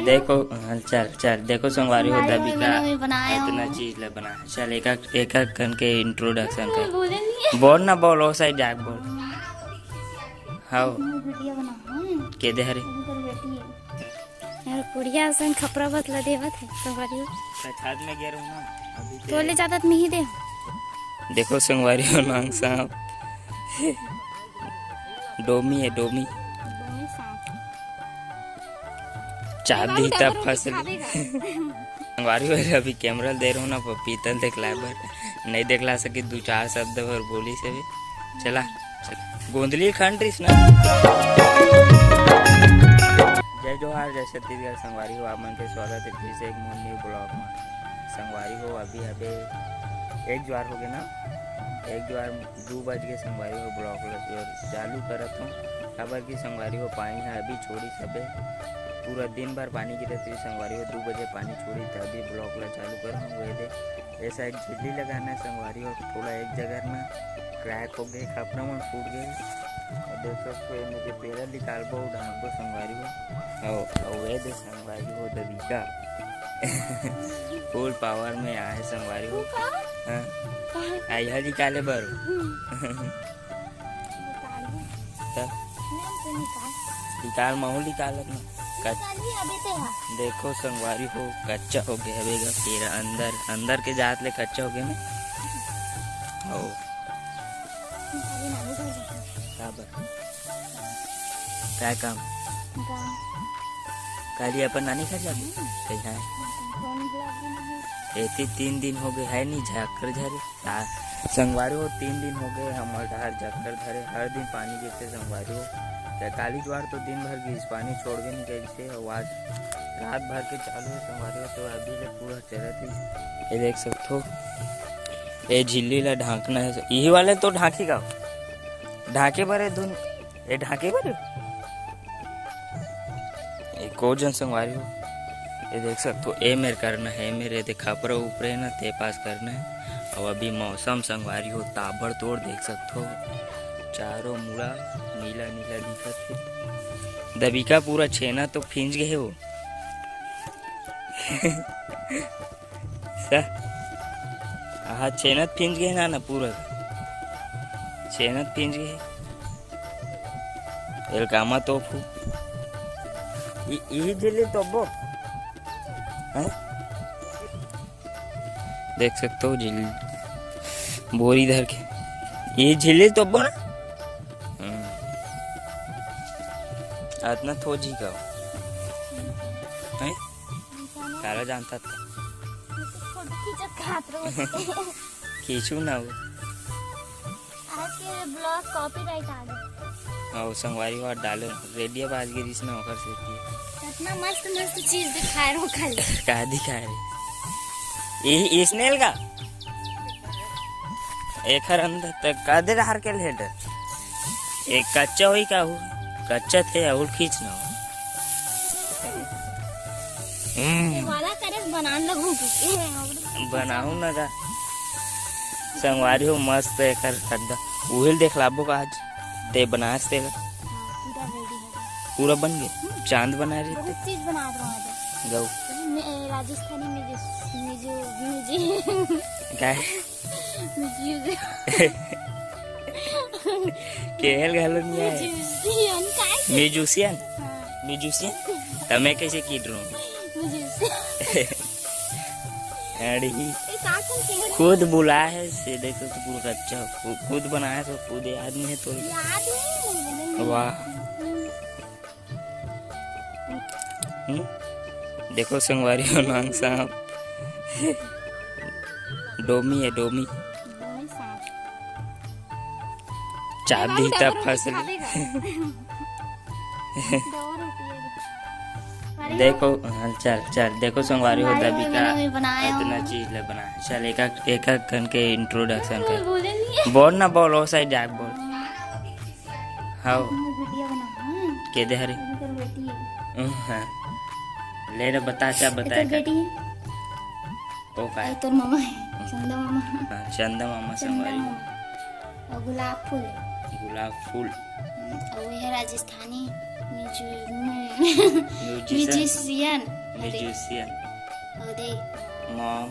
देखो चल चल देखो संगवारी हो दबी का इतना चीज ले बना। चल एक एक कन के इंट्रोडक्शन कर बोल ना बोल ओ साइड जाके बोल। हाँ के दे हरे यार कुड़िया सन खपरा बतला देवत है संगवारी हो छात में गिर हूं ना अभी तो ले जाता में ही दे। देखो संगवारी हो नांग सांप डोमी है डोमी चाबी तब फसल संगवारी हो अभी कैमरा दे रहा हूँ ना पीतल देखला बर नहीं देखला सके दो चार शब्द और बोली से भी चला गोंदली खंड्रिस ना। जय जोहार जय छत्तीसगढ़ संगवारी हो आप मन के स्वागत है फिर से एक न्यू ब्लॉग में। संगवारी हो अभी अबे एक ज्वार हो गए ना एक ज्वार 2 बज के संगवारी हो ब्लॉग चालू करत हूँ खबर की संगवारी हो पानी है अभी छोड़ी सबे पूरा दिन भर पानी की रहती संगवारी हो 2 बजे पानी छोड़ी तभी ब्लॉक ला चालू कर हूँ वे दे ऐसा एक झिल्ली लगाना है संगवारी हो थोड़ा एक जगह में क्रैक हो गए खपना मन फूट गए और देख सकते हो मुझे पेरा निकाल बो ढांक बो संगवारी हो और वे दे संगवारी हो दबीका फुल पावर में आए संगवारी हो आई हर निकाले बर निकाल माहौल निकाल देखो संगवारी हो कच्चा हो गया हवेगा फिर अंदर अंदर के जात ले कच्चा हो गया ना ओ क्या काम काली अपन नानी घर जाबे कहीं है एती 3 दिन हो गए है नहीं झाकर झरे संगवारी हो 3 दिन हो गए हमारे डहर झक्कर धरे हर दिन पानी गिरते संगवारी हो काली ज्वार तो दिन भर गिर पानी छोड़ भी नहीं कैसे आवाज रात भर के चालू है संगवारी हो तो अभी ले पूरा चलत है ये देख सकते हो ये झिल्ली ला ढांकना है यही वाले तो ढांकेगा ढाके भरे धुन ये ढाके भरे एक और जन संगवारी हो ये देख सकते हो ए मेरे करना है मेरे देखा पर ऊपर है ना ते पास करना है और अभी मौसम संगवारी हो ताबड़ तोड़ देख सकते हो चारों मुड़ा नीला नीला दिखत है दबीका पूरा छेना तो फिंज गए हो हाँ छेनत फिंज गए ना पूरा छेनत फिंज गए एलकामा तो यही जिले तो बो देख सकते हो झिल्ली बोरी धर के ये झिल्ली तो बो ना इतना थोजी का है काला जानता था खींचू ना वो ब्लॉग कॉपीराइट आ गया और संगवारी वाला डालो रेडियो बाज गई इसने होकर से इतना मस्त मस्त चीज दिखा रहा हूं खाली का दिखा रहे ये स्नेल का एक हर अंदर तक का दे हार के हेडर एक कच्चा हुई का हो कच्चा थे और खींचना वाला करे बनाऊ ना का संगवारी हो मस्त एक खड्डा उहिल देख लाबो का आज ते बनास ते पूरा बन गया चांद बना रहे थे चीज बना रहा हूं गौ राजस्थानी में केहल गहलो नहीं है म्यूजिशियन म्यूजिशियन तमे कैसे कीट रहो खुद बुला है से देखो तो पूरा अच्छा खुद बनाया तो खुद याद नहीं है तो वाह देखो संगवारी हो नांग सांप डोमी है डोमी चाबी तब फसल देखो चल चल देखो संगवारी हो दबी का इतना चीज ले बना। चल एक एक कन के इंट्रोडक्शन कर बोल ना बोल ओ साइड जाके बोल। हाँ के दे हरे ले रे बता क्या बताए ओ का तोर मामा है चंदा मामा चंदा मामा संगवारी और गुलाब फूल गुलाब फूल और ये है राजस्थानी म्यूजिशियन म्यूजिशियन और दे मॉम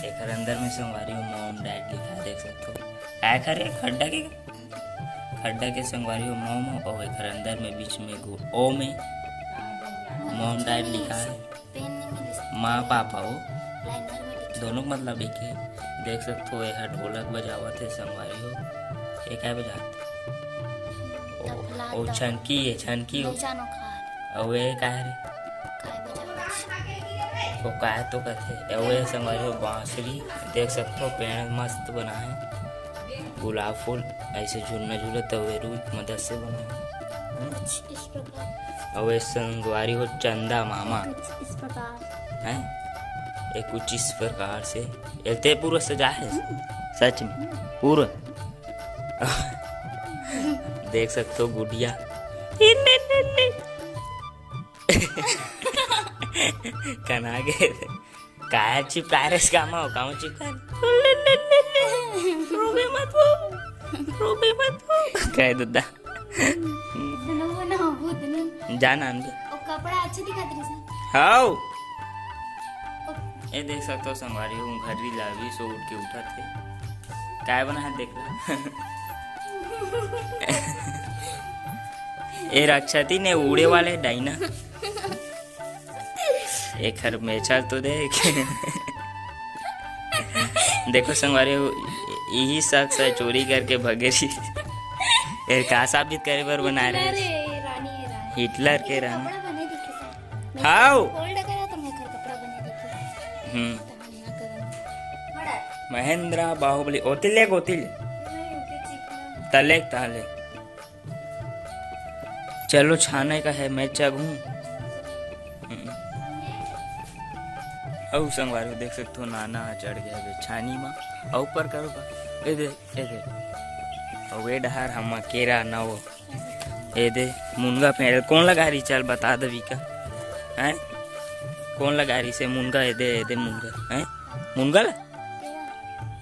एक अंदर में संगवारी हो मॉम डैड लिखा है, देख सकते हो। क्या करे खड्डा के संगवारी हो मॉम हो, और एक अंदर में बीच में ओ में मॉम डैड लिखा है। पेन नहीं मिली माँ पापा हो लाइनर में लिखी दोनों मतलब एक ही, देख सकते हो। यह ढोलक बजावत है संगवारी हो, एक है बजाते ओ छनकी है, छनकी हो। नहीं जानो खार और वे का है रे काय बजावत वो का तो कहते हैं। वे संगवारी हो बांसुरी, देख सकते हो। पेड़ मस्त बना है, गुलाब फूल ऐसे झूलना झूले तो वे रूई की मदद से बना है। कुछ इस प्रकार और वे संगवारी हो चंदा मामा कुछ इस प्रकार है, ये कुछ इस प्रकार से एते पूरा सजा है सच में पूरा। देख सकते हो गुड़िया कना के काय चिपका रहे काम हो काम चिपका रोबे मत काय दुद्दा ना बहुत नहीं जान आन दे और कपड़ा अच्छा दिखाते रहे हाउ। ये देख सकते हो संगवारी हूँ घड़ी लावी सो उठ के उठा थे काय बना है देख ला। ये रक्षती ने उड़े वाले डाइना एक हर मेचल तो देख। देखो संगवारी यही शख्स है चोरी करके भगेरी का साबित करे पर बना रहे रानी हिटलर के रानी कपड़ा बने दिखे सर हाउ। फोल्ड करा तो मैं कपड़ा बने दिखे महेंद्र बाहुबली ओतिले तले ताले चलो छाने का है मैं चगू। अब संगवारी देख सकते हो नाना चढ़ गया छानी माँ और ऊपर करो ए दे और वे डहार हम केरा ना वो ए दे मुनगा पेड़ कौन लगा रही चल बता दे विका हैं कौन लगा रही से मुनगा ए दे मुनगा हैं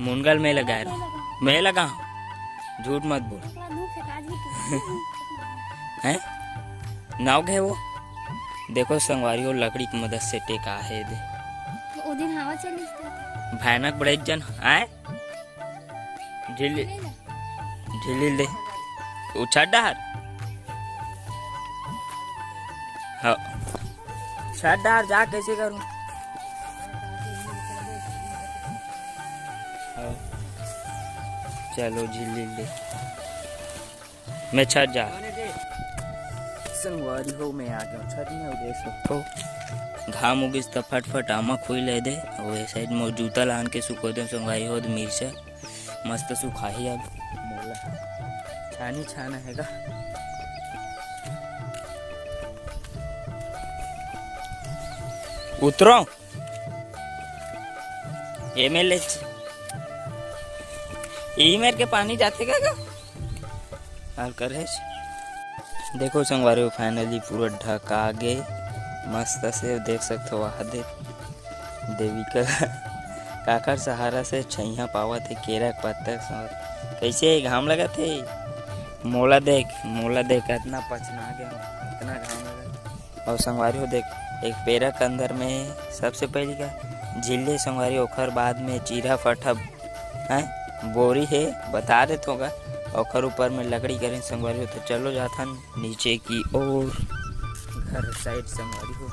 मुनगल में लगा रही मैं लगा झूठ मत बोल हैं नाव गए वो देखो संगवारी हो लकड़ी की मदद से टेका है दे वो दिन हवा चली भयानक बड़े जन आए झिली दे उछा डहार हाँ छत डहार जा कैसे करूं हाँ। चलो झिली दे मैं छत जा संगवारी हो मैं आ गया छत में देख सकते हो घाम उगिस तो फटफट आमा खोई ले दे और ये साइड में जूता लान के सुखो दे संगवारी हो मिर्चा मस्त सुखा ही अब मोला छानी छाना हैगा उतरो ये में ले यही मेरे के पानी जाते क्या हाल करे देखो संगवारी हो फाइनली पूरा ढका गए मस्त से देख सकते हो वहाँ दे देवी का काकर सहारा से छैया पावा थे केरा के पत्ता कैसे घाम लगा थे मोला देख इतना पचना गया इतना घाम लगा और संगवारी हो देख एक पेरा के अंदर में सबसे पहले का झिल्ले संगवारी ओखर बाद में चीरा फटा है बोरी है बता देते होगा ओखर ऊपर में लकड़ी करें संगवारी हो तो चलो जाता नीचे की ओर घर साइड संगवारी हो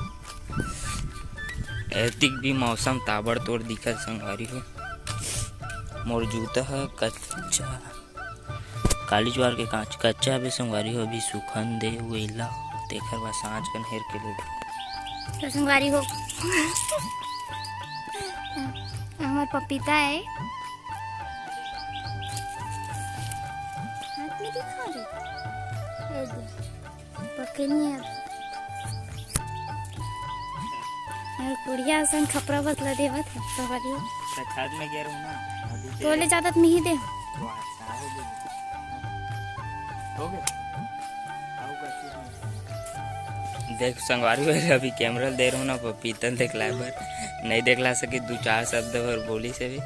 ऐतिक भी मौसम ताबड़तोड़ दिखत संगवारी हो मोर जूता है कच्चा काली ज्वार के कांच कच्चा भी संगवारी हो अभी सुखन दे वेला देखर बा सांझ कन हेर के ले तो संगवारी हो हमार पपीता है हाथ में दिखा दे पके नहीं है यार कुड़िया सन खपरा बतला देवत है संगवारी हो छत में गिर हूं ना अभी तोले ज्यादा तो नहीं दे देख संगवारी वाले अभी कैमरा दे रहा हूँ ना पीतल देखला पर नहीं देखला सकी दो चार शब्द और बोली से भी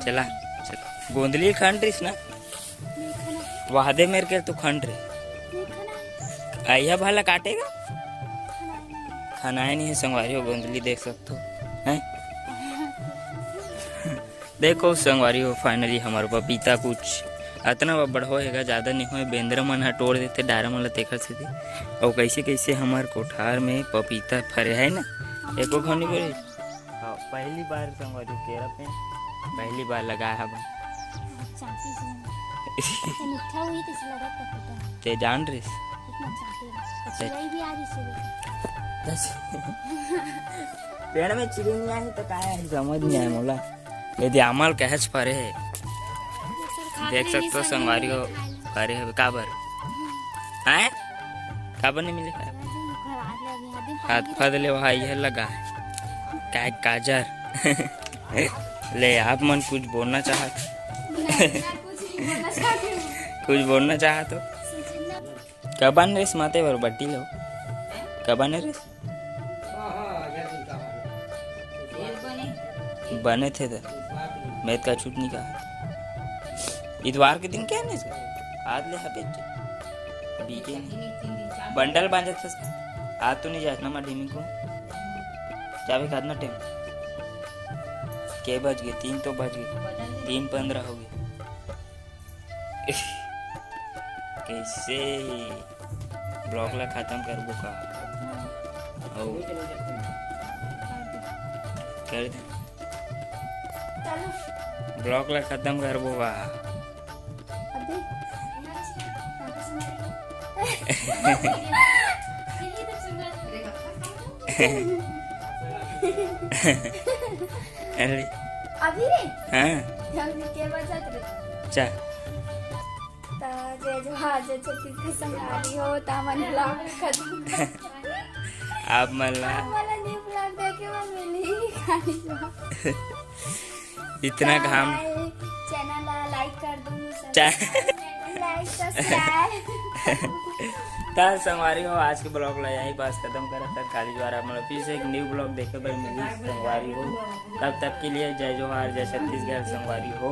चला गोंदली खंड रही ना वादे मेरे के तू खंड रही आइया भाला काटेगा, खाना है नहीं है संगवारी हो। गोंदली देख सकते हो हैं। देखो संगवारी हो, फाइनली हमारे पपीता कुछ अतना बड़ होएगा, ज़्यादा नहीं होए। बेंद्रा मन ह तोड़ देते डारा मन ला तेखर से दे। और कैसे कैसे हमार कोठार में पपीता फरे है ना, एको घनी बोले। हाँ, पहली बार संगवारी केरा पे पहली बार लगाया है बा। चाटी से मीठा हुई तो लगा पपीता ते जान रही इतना चाटी है। चिड़ै भी आ रही है। पेड़ में चिड़ी नहीं आई तो क्या है, समझ नहीं आया मोला। यदि अमल कहच परे है, देख सकते हो संगवारी हो परे है। काबर आए काबर नहीं मिले हाथ फदले वहाँ यह लगा है काजर। ले आप मन कुछ बोलना चाहत कुछ बोलना चाह तो कबान रेस माते बर बट्टी लो कबान रेस बने थे तो मैथ का छूट नहीं कहा। इतवार के दिन क्या नहीं आज ले हबे बीके नहीं बंडल बांधा था। आज तो नहीं जाना मैं ढीमी को जावे खादना टाइम के बज गए 3 तो बज गए 3:15 हो गए। कैसे ब्लॉग ला खत्म कर बो का कर दे ब्लॉग ला खत्म कर बो का। अभी रे हाँ जल्दी के बजत रे चा ता जे जो आज छत्तीस के संगारी हो ता मन ब्लॉग खत्म कर। आप मला वाला न्यू ब्लॉग देखे मन मिली खाली इतना काम चैनल लाइक कर दूं चा लाइक सब्सक्राइब। तार संगवारी हो आज के ब्लॉग ला यही बस खत्म करा था। खाली द्वारा मतलब फिर से एक न्यू ब्लॉग देखे पर मिली संगवारी हो। तब तक के लिए जय जोहार, जय छत्तीसगढ़ संगवारी हो।